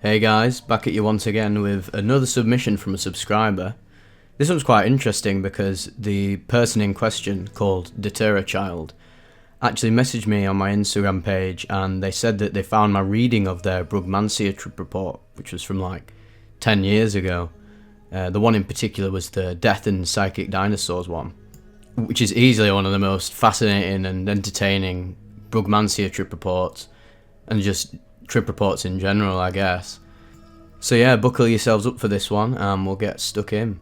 Hey guys, back at you once again with another submission from a subscriber. This one's quite interesting because the person in question, called Deter a Child, actually messaged me on my Instagram page and they said that they found my reading of their brugmansia trip report, which was from like 10 years ago. The one in particular was the Death Psychic Dinosaurs one, which is easily one of the most fascinating and entertaining brugmansia trip reports, and just trip reports in general, I guess. So yeah, buckle yourselves up for this one and we'll get stuck in.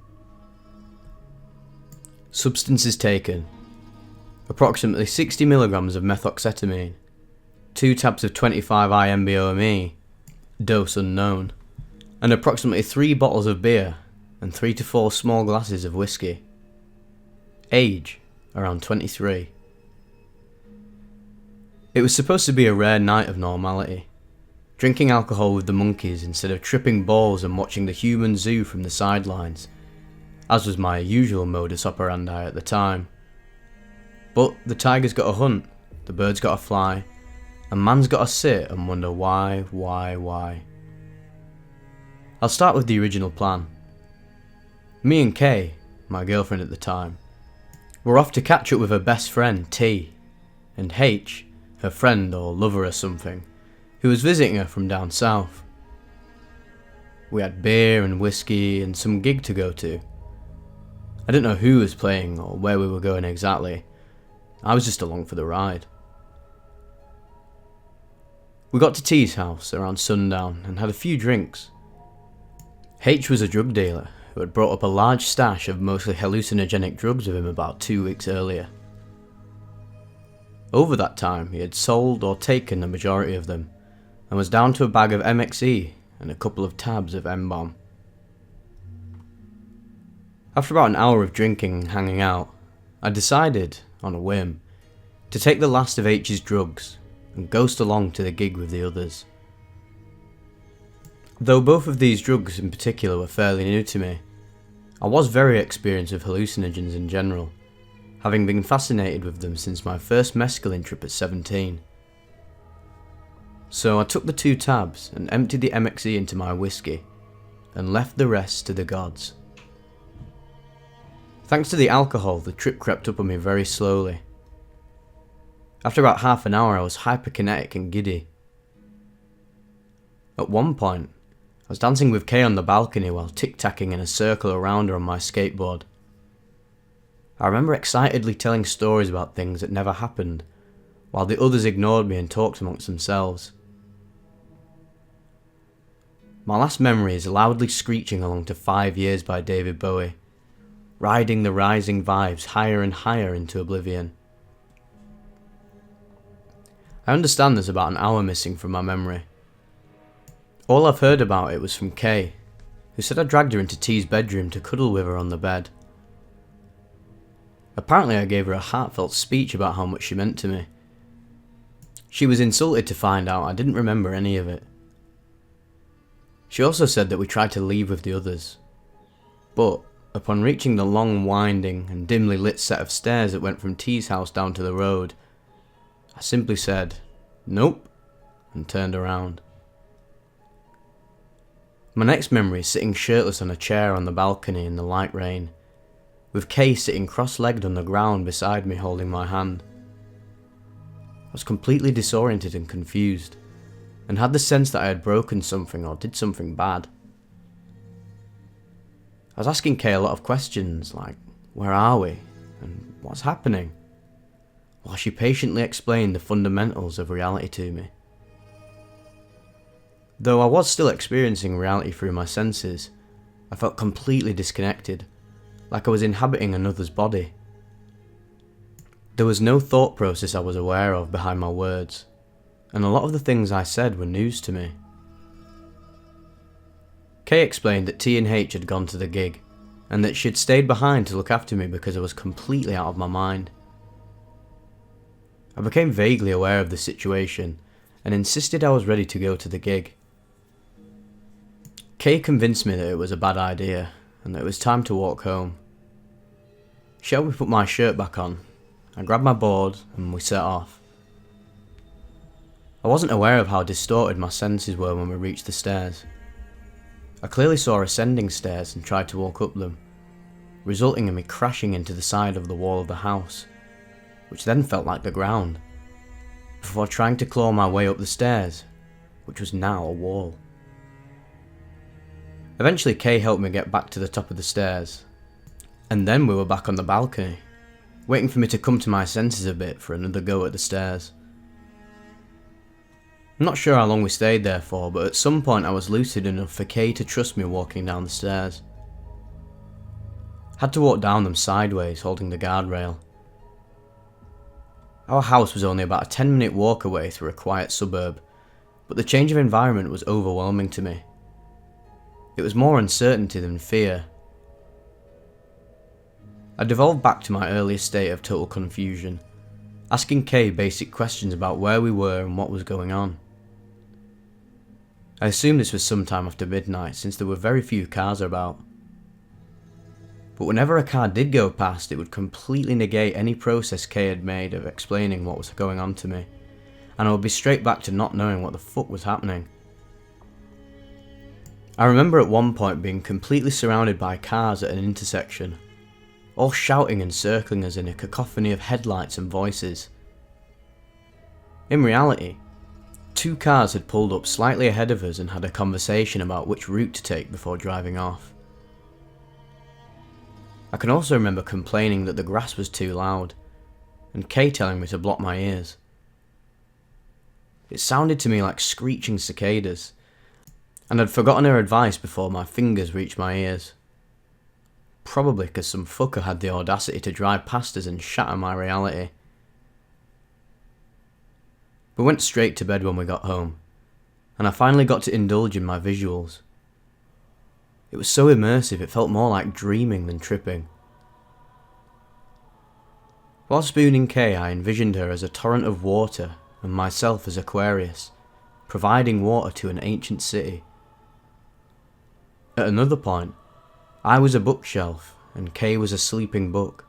Substances taken: approximately 60 milligrams of methoxetamine, 2 tabs of 25I-NBOMe, dose unknown, and approximately 3 bottles of beer and 3 to 4 small glasses of whiskey. Age: around 23. It was supposed to be a rare night of normality, drinking alcohol with the monkeys instead of tripping balls and watching the human zoo from the sidelines, as was my usual modus operandi at the time. But the tiger's got to hunt, the bird's got to fly, and man's got to sit and wonder why. I'll start with the original plan. Me and Kay, my girlfriend at the time, were off to catch up with her best friend T, and H, her friend or lover or something, who was visiting her from down south. We had beer and whiskey and some gig to go to. I didn't know who was playing or where we were going exactly. I was just along for the ride. We got to T's house around sundown and had a few drinks. H was a drug dealer who had brought up a large stash of mostly hallucinogenic drugs with him about 2 weeks earlier. Over that time he had sold or taken the majority of them, and was down to a bag of MXE and a couple of tabs of MBOMe. After about an hour of drinking and hanging out, I decided, on a whim, to take the last of H's drugs and ghost along to the gig with the others. Though both of these drugs in particular were fairly new to me, I was very experienced with hallucinogens in general, having been fascinated with them since my first mescaline trip at 17. So I took the 2 tabs and emptied the MXE into my whiskey, and left the rest to the gods. Thanks to the alcohol, the trip crept up on me very slowly. After about half an hour I was hyperkinetic and giddy. At one point, I was dancing with Kay on the balcony while tic-tacking in a circle around her on my skateboard. I remember excitedly telling stories about things that never happened, while the others ignored me and talked amongst themselves. My last memory is loudly screeching along to 5 Years by David Bowie, riding the rising vibes higher and higher into oblivion. I understand there's about an hour missing from my memory. All I've heard about it was from Kay, who said I dragged her into T's bedroom to cuddle with her on the bed. Apparently I gave her a heartfelt speech about how much she meant to me. She was insulted to find out I didn't remember any of it. She also said that we tried to leave with the others, but upon reaching the long, winding and dimly lit set of stairs that went from T's house down to the road, I simply said, "Nope," and turned around. My next memory is sitting shirtless on a chair on the balcony in the light rain, with Kay sitting cross-legged on the ground beside me holding my hand. I was completely disoriented and confused, and had the sense that I had broken something or did something bad. I was asking Kay a lot of questions like, where are we, and what's happening, while she patiently explained the fundamentals of reality to me. Though I was still experiencing reality through my senses, I felt completely disconnected, like I was inhabiting another's body. There was no thought process I was aware of behind my words, and a lot of the things I said were news to me. Kay explained that T and H had gone to the gig, and that she had stayed behind to look after me because I was completely out of my mind. I became vaguely aware of the situation, and insisted I was ready to go to the gig. Kay convinced me that it was a bad idea, and that it was time to walk home. She helped me put my shirt back on. I grabbed my board and we set off. I wasn't aware of how distorted my senses were when we reached the stairs. I clearly saw ascending stairs and tried to walk up them, resulting in me crashing into the side of the wall of the house, which then felt like the ground, before trying to claw my way up the stairs, which was now a wall. Eventually Kay helped me get back to the top of the stairs, and then we were back on the balcony, waiting for me to come to my senses a bit for another go at the stairs. I'm not sure how long we stayed there for, but at some point I was lucid enough for Kay to trust me walking down the stairs. Had to walk down them sideways, holding the guardrail. Our house was only about a 10-minute walk away through a quiet suburb, but the change of environment was overwhelming to me. It was more uncertainty than fear. I devolved back to my earlier state of total confusion, asking Kay basic questions about where we were and what was going on. I assumed this was sometime after midnight since there were very few cars about. But whenever a car did go past, it would completely negate any process Kay had made of explaining what was going on to me, and I would be straight back to not knowing what the fuck was happening. I remember at one point being completely surrounded by cars at an intersection, all shouting and circling us in a cacophony of headlights and voices. In reality, 2 cars had pulled up slightly ahead of us and had a conversation about which route to take before driving off. I can also remember complaining that the grass was too loud, and Kay telling me to block my ears. It sounded to me like screeching cicadas, and I'd forgotten her advice before my fingers reached my ears. Probably because some fucker had the audacity to drive past us and shatter my reality. We went straight to bed when we got home, and I finally got to indulge in my visuals. It was so immersive it felt more like dreaming than tripping. While spooning Kay, I envisioned her as a torrent of water and myself as Aquarius, providing water to an ancient city. At another point, I was a bookshelf and Kay was a sleeping book,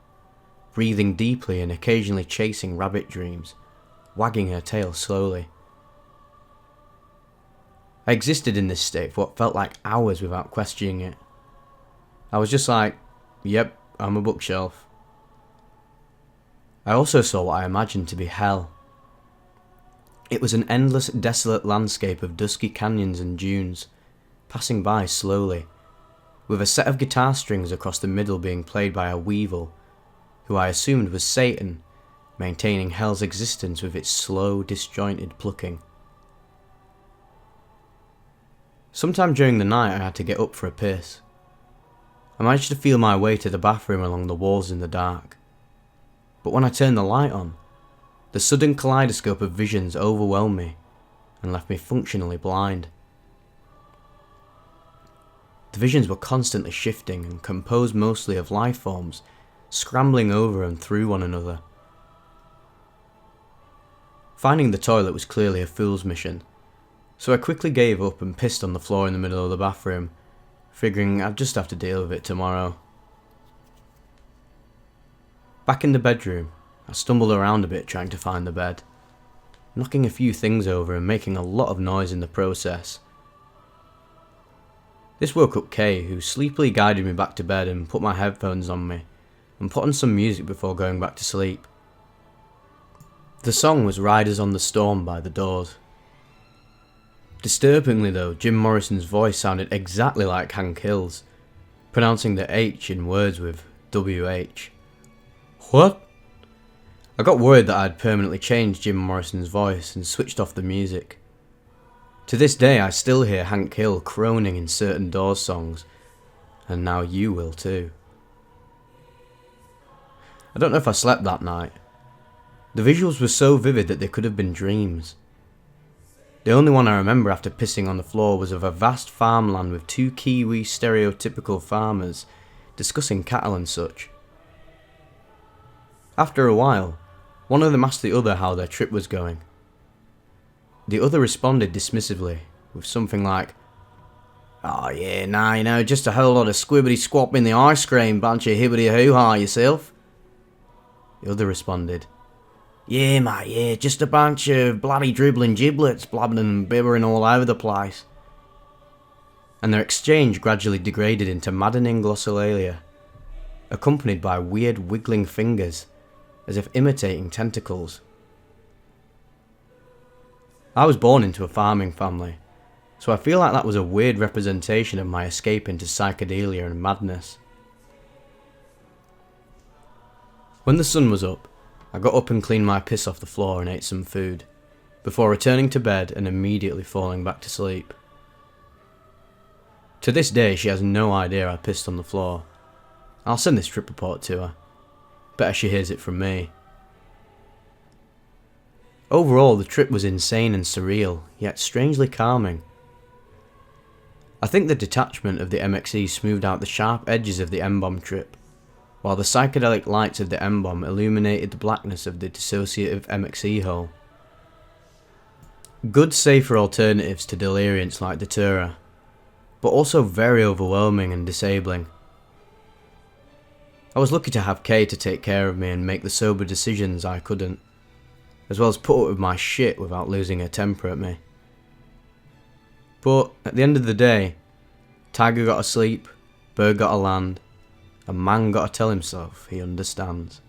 breathing deeply and occasionally chasing rabbit dreams, wagging her tail slowly. I existed in this state for what felt like hours without questioning it. I was just like, yep, I'm a bookshelf. I also saw what I imagined to be hell. It was an endless, desolate landscape of dusky canyons and dunes, passing by slowly, with a set of guitar strings across the middle being played by a weevil, who I assumed was Satan, maintaining hell's existence with its slow, disjointed plucking. Sometime during the night I had to get up for a piss. I managed to feel my way to the bathroom along the walls in the dark. But when I turned the light on, the sudden kaleidoscope of visions overwhelmed me and left me functionally blind. The visions were constantly shifting and composed mostly of life forms scrambling over and through one another. Finding the toilet was clearly a fool's mission, so I quickly gave up and pissed on the floor in the middle of the bathroom, figuring I'd just have to deal with it tomorrow. Back in the bedroom, I stumbled around a bit trying to find the bed, knocking a few things over and making a lot of noise in the process. This woke up Kay, who sleepily guided me back to bed and put my headphones on me, and put on some music before going back to sleep. The song was Riders on the Storm by The Doors. Disturbingly though, Jim Morrison's voice sounded exactly like Hank Hill's, pronouncing the H in words with WH. What? I got worried that I had permanently changed Jim Morrison's voice and switched off the music. To this day I still hear Hank Hill croning in certain Doors songs, and now you will too. I don't know if I slept that night. The visuals were so vivid that they could have been dreams. The only one I remember after pissing on the floor was of a vast farmland with 2 Kiwi stereotypical farmers discussing cattle and such. After a while, one of them asked the other how their trip was going. The other responded dismissively, with something like, "Oh yeah, nah, you know, just a whole lot of squibbity squab in the ice cream, bunch of hibbity hoo-ha yourself." The other responded, Yeah, mate, yeah, just a bunch of bloody dribbling giblets blabbing and bibbering all over the place. And their exchange gradually degraded into maddening glossolalia, accompanied by weird wiggling fingers, as if imitating tentacles. I was born into a farming family, so I feel like that was a weird representation of my escape into psychedelia and madness. When the sun was up, I got up and cleaned my piss off the floor and ate some food, before returning to bed and immediately falling back to sleep. To this day, she has no idea I pissed on the floor. I'll send this trip report to her. Better she hears it from me. Overall, the trip was insane and surreal, yet strangely calming. I think the detachment of the MXE smoothed out the sharp edges of the MBOMe trip, while the psychedelic lights of the MBOMe illuminated the blackness of the dissociative MXE hole. Good, safer alternatives to deliriants like Datura, but also very overwhelming and disabling. I was lucky to have Kay to take care of me and make the sober decisions I couldn't, as well as put up with my shit without losing her temper at me. But at the end of the day, Tiger got to sleep, Bird got to land, and man got to tell himself he understands.